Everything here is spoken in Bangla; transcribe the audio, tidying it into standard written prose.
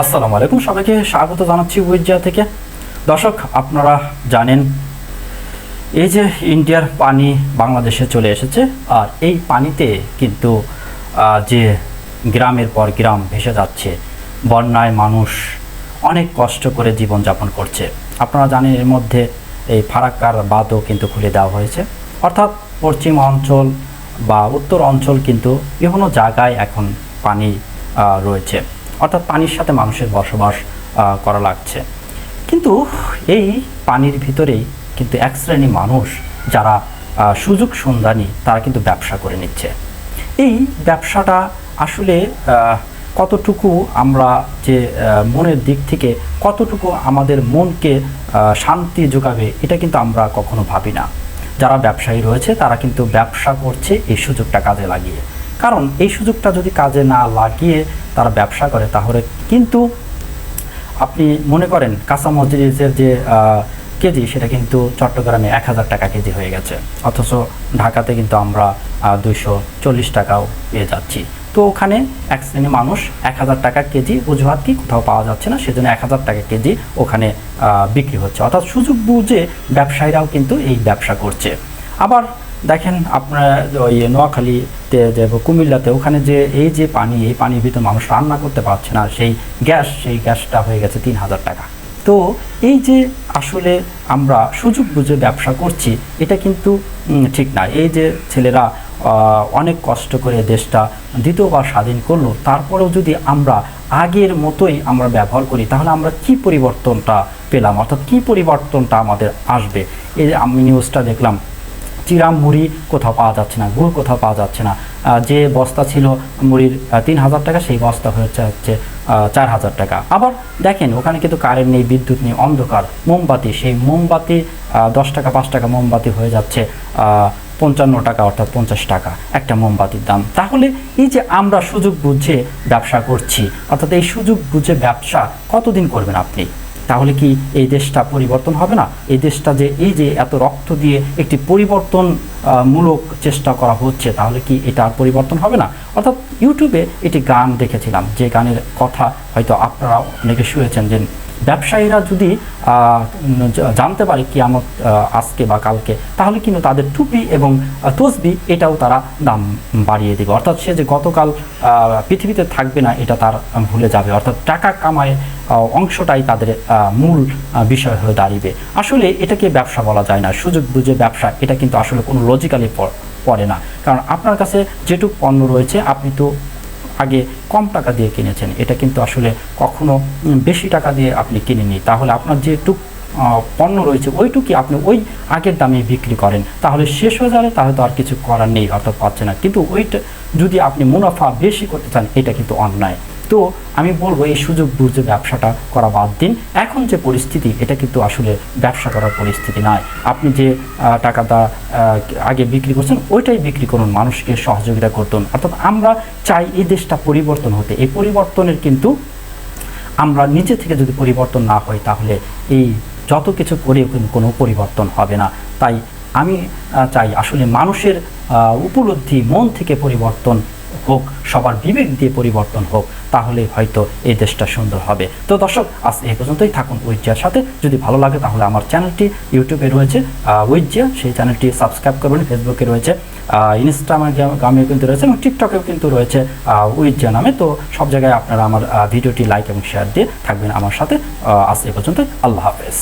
আসসালামু আলাইকুম, সবাইকে স্বাগত জানাচ্ছি উইজ্জা থেকে। দর্শক, আপনারা জানেন এই যে ইন্ডিয়ার পানি বাংলাদেশে চলে এসেছে, আর এই পানিতে কিন্তু যে গ্রামের পর গ্রাম ভেসে যাচ্ছে, বন্যায় মানুষ অনেক কষ্ট করে জীবনযাপন করছে। আপনারা জানেন এর মধ্যে এই ফারাক্কার বাঁধও কিন্তু খুলে দেওয়া হয়েছে, অর্থাৎ পশ্চিম অঞ্চল বা উত্তর অঞ্চল কিন্তু বিভিন্ন জায়গায় এখন পানি রয়েছে, অর্থাৎ পানির সাথে মানুষের বসবাস করা লাগছে। কিন্তু এই পানির ভিতরেই কিন্তু এক শ্রেণী মানুষ যারা সুযোগ সন্ধানী, তারা কিন্তু ব্যবসা করে নিচ্ছে। এই ব্যবসাটা আসলে কতটুকু আমরা যে মনের দিক থেকে কতটুকু আমাদের মনকে শান্তি যোগাবে, এটা কিন্তু আমরা কখনো ভাবি না। যারা ব্যবসায়ী রয়েছে তারা কিন্তু ব্যবসা করছে এই সুযোগটা কাজে লাগিয়ে, কারণ এই সুযোগটা যদি কাজে না লাগিয়ে তারা ব্যবসা করে, তাহলে কিন্তু আপনি মনে করেন কাঁচামরিচের যে কেজি, সেটা কিন্তু চট্টগ্রামে 1000 টাকা কেজি হয়ে গেছে, অথচ ঢাকাতে কিন্তু আমরা 240 টাকাও পেয়ে যাচ্ছি। তো ওখানে এক শ্রেণী মানুষ 1000 টাকা কেজি, অজুহাত কি কোথাও পাওয়া যাচ্ছে না, সেজন্য 1000 টাকা কেজি ওখানে বিক্রি হচ্ছে। অর্থাৎ সুযোগ বুঝে ব্যবসায়ীরাও কিন্তু এই ব্যবসা করছে। আবার দেখেন আপনার ওই নোয়াখালীতে যে কুমিল্লাতে, ওখানে যে এই যে পানি, এই পানির ভিতরে মানুষ রান্না করতে পারছে না, সেই গ্যাসটা হয়ে গেছে 3000 টাকা। তো এই যে আসলে আমরা সুযোগ বুঝে ব্যবসা করছি, এটা কিন্তু ঠিক না। এই যে ছেলেরা অনেক কষ্ট করে দেশটা দ্বিতীয়বার স্বাধীন করলো, তারপরেও যদি আমরা আগের মতোই আমরা ব্যবহার করি, তাহলে আমরা কি পরিবর্তনটা পেলাম, অর্থাৎ কি পরিবর্তনটা আমাদের আসবে? এই যে আমি নিউজটা দেখলাম, চিরা মুড়ি কোথাও পাওয়া যাচ্ছে না, গুড় কোথাও পাওয়া যাচ্ছে না। যে বস্তা ছিল মুড়ির 3000 টাকা, সেই বস্তা হচ্ছে 4000 টাকা। আবার দেখেন ওখানে কিন্তু কারেন্ট নেই, বিদ্যুৎ নেই, অন্ধকার। মোমবাতি, সেই মোমবাতি 10 টাকা 5 টাকা মোমবাতি হয়ে যাচ্ছে 55 টাকা, অর্থাৎ 50 টাকা একটা মোমবাতির দাম। তাহলে এই যে আমরা সুযোগ বুঝে ব্যবসা করছি, অর্থাৎ এই সুযোগ বুঝে ব্যবসা কতদিন করবেন আপনি? তাহলে কি এই দেশটা পরিবর্তন হবে না? এই দেশটা যে এই যে এত রক্ত দিয়ে একটি পরিবর্তন মূলক চেষ্টা করা হচ্ছে, তাহলে কি এটা আর পরিবর্তন হবে না? অর্থাৎ ইউটিউবে একটি গান দেখেছিলাম, যে গানের কথা হয়তো আপনারা অনেকে শুনেছেন, যে ব্যবসায়ীরা যদি জানতে পারে কিয়ামত আজকে বা কালকে, তাহলে কিন্তু তাদের টুপি এবং তসবি এটাও তারা দাম বাড়িয়ে দেবে। অর্থাৎ সে যে গতকাল পৃথিবীতে থাকবে না, এটা তার ভুলে যাবে। অর্থাৎ টাকা কামায় অংশটাই তাদের মূল বিষয় হয়ে দাঁড়িয়ে। আসলে এটাকে ব্যবসা বলা যায় না, সুযোগ বুঝে ব্যবসা, এটা কিন্তু আসলে কোনো লজিক্যালি পড়ে না। কারণ আপনার কাছে যেটুকু পণ্য রয়েছে, আপনি তো আগে কম টাকা দিয়ে কিনেছেন, এটা কিন্তু আসলে কখনো বেশি টাকা দিয়ে আপনি কিনেনি। তাহলে আপনার যেটুকু পণ্য রয়েছে ওইটুকুই আপনি ওই আগের দামে বিক্রি করেন, তাহলে শেষ হয়ে যাবে, তাহলে তো আর কিছু করার নেই, অর্থাৎ পাচ্ছে না। কিন্তু ওইটা যদি আপনি মুনাফা বেশি করতে চান, এটা কিন্তু অন্যায়। তো আমি বলবো এই সুযোগ বুঝে ব্যবসাটা করা বাদ দিন। এখন যে পরিস্থিতি, এটা কিন্তু আসলে ব্যবসা করার পরিস্থিতি নয়। আপনি যে টাকাটা আগে বিক্রি করছেন, ওইটাই বিক্রি করুন, মানুষকে সহযোগিতা করুন। অর্থাৎ আমরা চাই এই দেশটা পরিবর্তন হতে। এই পরিবর্তনের কিন্তু আমরা নিচে থেকে যদি পরিবর্তন না হয়, তাহলে এই যত কিছু করেও কিন্তু কোনো পরিবর্তন হবে না। তাই আমি চাই আসলে মানুষের উপলব্ধি, মন থেকে পরিবর্তন হোক, সবার বিবেক দিয়ে পরিবর্তন হোক, তাহলে হয়তো এই দেশটা সুন্দর হবে। তো দর্শক, আজ এই পর্যন্তই থাকুন উইজ্জার সাথে। যদি ভালো লাগে তাহলে আমার চ্যানেলটি ইউটিউবে রয়েছে উইজ্জা, সেই চ্যানেলটি সাবস্ক্রাইব করবেন। ফেসবুকে রয়েছে, ইনস্টাগ্রামেও কিন্তু রয়েছে, এবং টিকটকেও কিন্তু রয়েছে উইজ্জা নামে। তো সব জায়গায় আপনারা আমার ভিডিওটি লাইক এবং শেয়ার দিয়ে থাকবেন আমার সাথে। আজ এই পর্যন্তই, আল্লাহ হাফেজ।